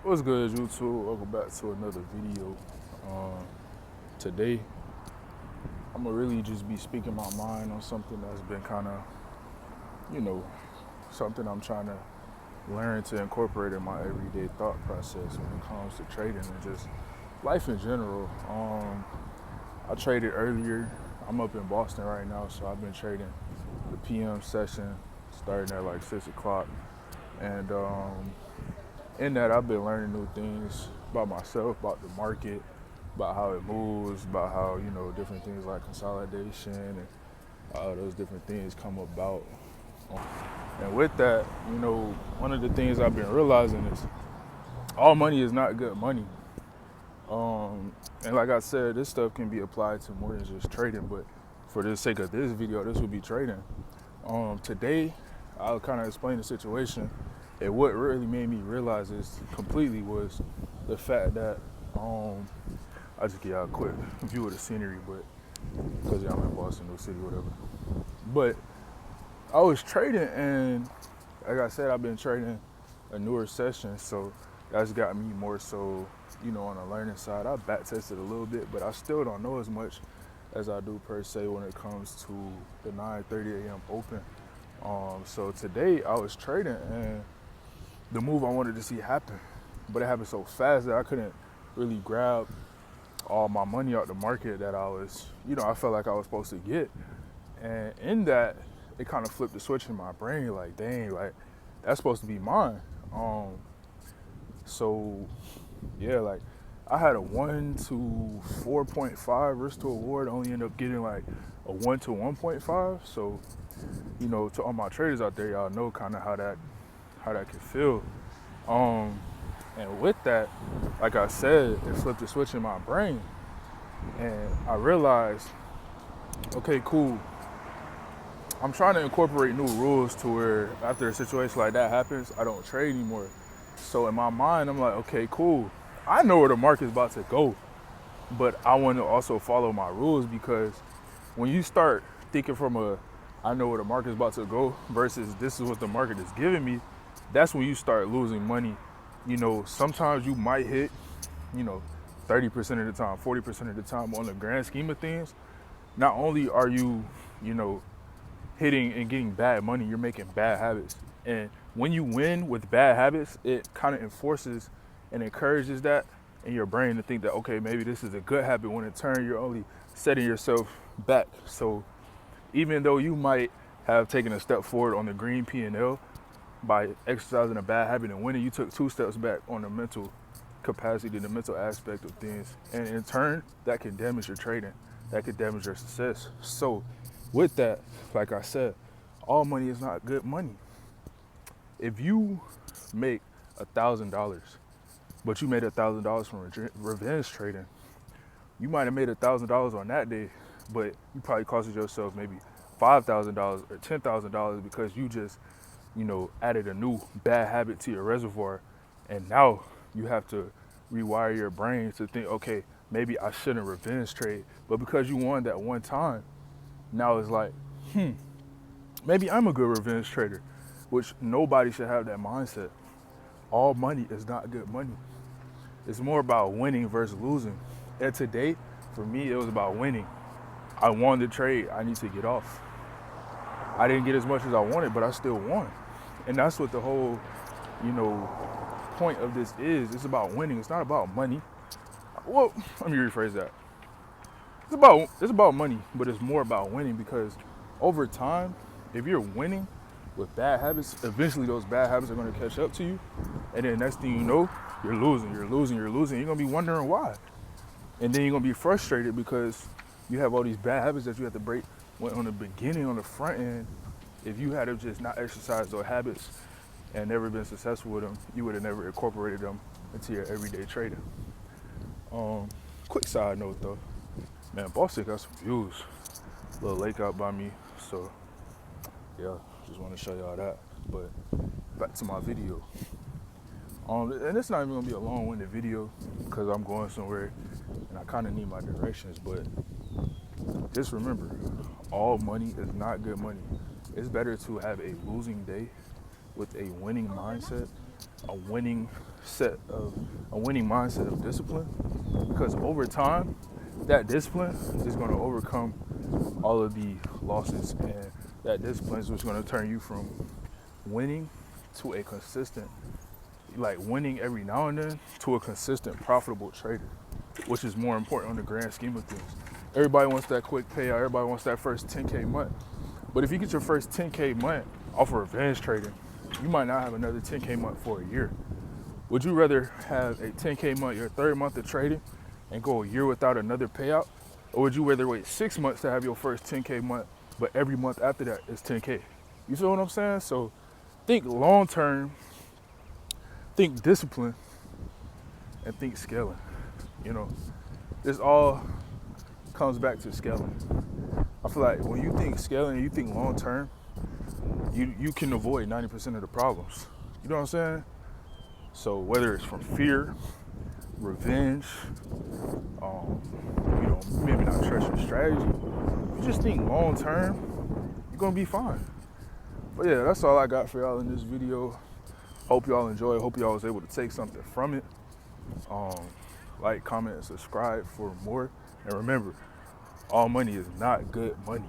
What's good, YouTube? Welcome back to another video. Today, I'm gonna really just be speaking my mind on something that's been kind of, you know, something I'm trying to learn to incorporate in my everyday thought process when it comes to trading and just life in general. I traded earlier. I'm up in Boston right now, so I've been trading the PM session starting at like 6 o'clock. And in that, I've been learning new things about myself, about the market, about how it moves, about how, different things like consolidation and all those different things come about. And with that, one of the things I've been realizing is all money is not good money. And like I said, this stuff can be applied to more than just trading, but for the sake of this video, this will be trading. Today, I'll kind of explain the situation. And what really made me realize this completely was the fact that I'll just give y'all a quick view of the scenery, but because I'm in Boston, New City, whatever. But I was trading, and like I said, I've been trading a newer session, so that's got me more so, on the learning side. I back tested a little bit, but I still don't know as much as I do per se when it comes to the 9:30 a.m. open. So today I was trading, and the move I wanted to see happen, but it happened so fast that I couldn't really grab all my money out the market that I was, I felt like I was supposed to get. And in that, it kind of flipped the switch in my brain, like, dang, like, that's supposed to be mine. So, yeah, like, I had a 1 to 4.5 risk to award, only ended up getting like a 1 to 1.5. So, to all my traders out there, y'all know kind of how that can feel. And with that, like I said, it flipped the switch in my brain. And I realized, okay, cool. I'm trying to incorporate new rules to where after a situation like that happens, I don't trade anymore. So in my mind, I'm like, okay, cool. I know where the market's about to go, but I want to also follow my rules, because when you start thinking from I know where the market's about to go versus this is what the market is giving me, that's when you start losing money. Sometimes you might hit, 30% of the time, 40% of the time on the grand scheme of things. Not only are you, hitting and getting bad money, you're making bad habits. And when you win with bad habits, it kind of enforces and encourages that in your brain to think that, okay, maybe this is a good habit, when in turn you're only setting yourself back. So even though you might have taken a step forward on the green P&L by exercising a bad habit and winning, you took 2 steps back on the mental capacity, the mental aspect of things. And in turn, that can damage your trading. That could damage your success. So with that, like I said, all money is not good money. If you make $1,000, but you made $1,000 from revenge trading, you might have made $1,000 on that day, but you probably costed yourself maybe $5,000 or $10,000 because you just, added a new bad habit to your reservoir, and now you have to rewire your brain to think, okay, maybe I shouldn't revenge trade, but because you won that one time, now it's like, maybe I'm a good revenge trader, which nobody should have that mindset. All money is not good money. It's more about winning versus losing. And today, for me, it was about winning. I won the trade. I need to get off. I didn't get as much as I wanted, but I still won. And that's what the whole, point of this is. It's about winning. It's not about money. Well, let me rephrase that. It's about money, but it's more about winning, because over time, if you're winning with bad habits, eventually those bad habits are going to catch up to you, and then next thing you know, you're losing. You're going to be wondering why, and then you're going to be frustrated because you have all these bad habits that you have to break. When on the beginning, on the front end, if you had to just not exercise those habits and never been successful with them, you would have never incorporated them into your everyday trading. Quick side note though, man, Boston got some views. Little lake out by me, so yeah, just want to show y'all that. But back to my video. And it's not even gonna be a long-winded video because I'm going somewhere and I kind of need my directions. But just remember, all money is not good money. It's better to have a losing day with a winning mindset a winning mindset of discipline, because over time that discipline is going to overcome all of the losses, and that discipline is what's going to turn you from winning to a consistent, like winning every now and then, to a consistent profitable trader, which is more important on the grand scheme of things. Everybody wants that quick payout, everybody wants that first 10K month, but if you get your first 10K month off of revenge trading, you might not have another 10K month for a year. Would you rather have a 10K month your third month of trading and go a year without another payout? Or would you rather wait 6 months to have your first 10K month, but every month after that is 10K? You feel what I'm saying? So think long term, think discipline, and think scaling. You know, this all comes back to scaling. I feel like when you think scaling and you think long term, you can avoid 90% of the problems. You know what I'm saying? So whether it's from fear, revenge, maybe not trust your strategy, you just think long term, you're gonna be fine. But yeah, that's all I got for y'all in this video. Hope y'all enjoy. Hope y'all was able to take something from it. Like, comment, and subscribe for more. And remember, all money is not good money.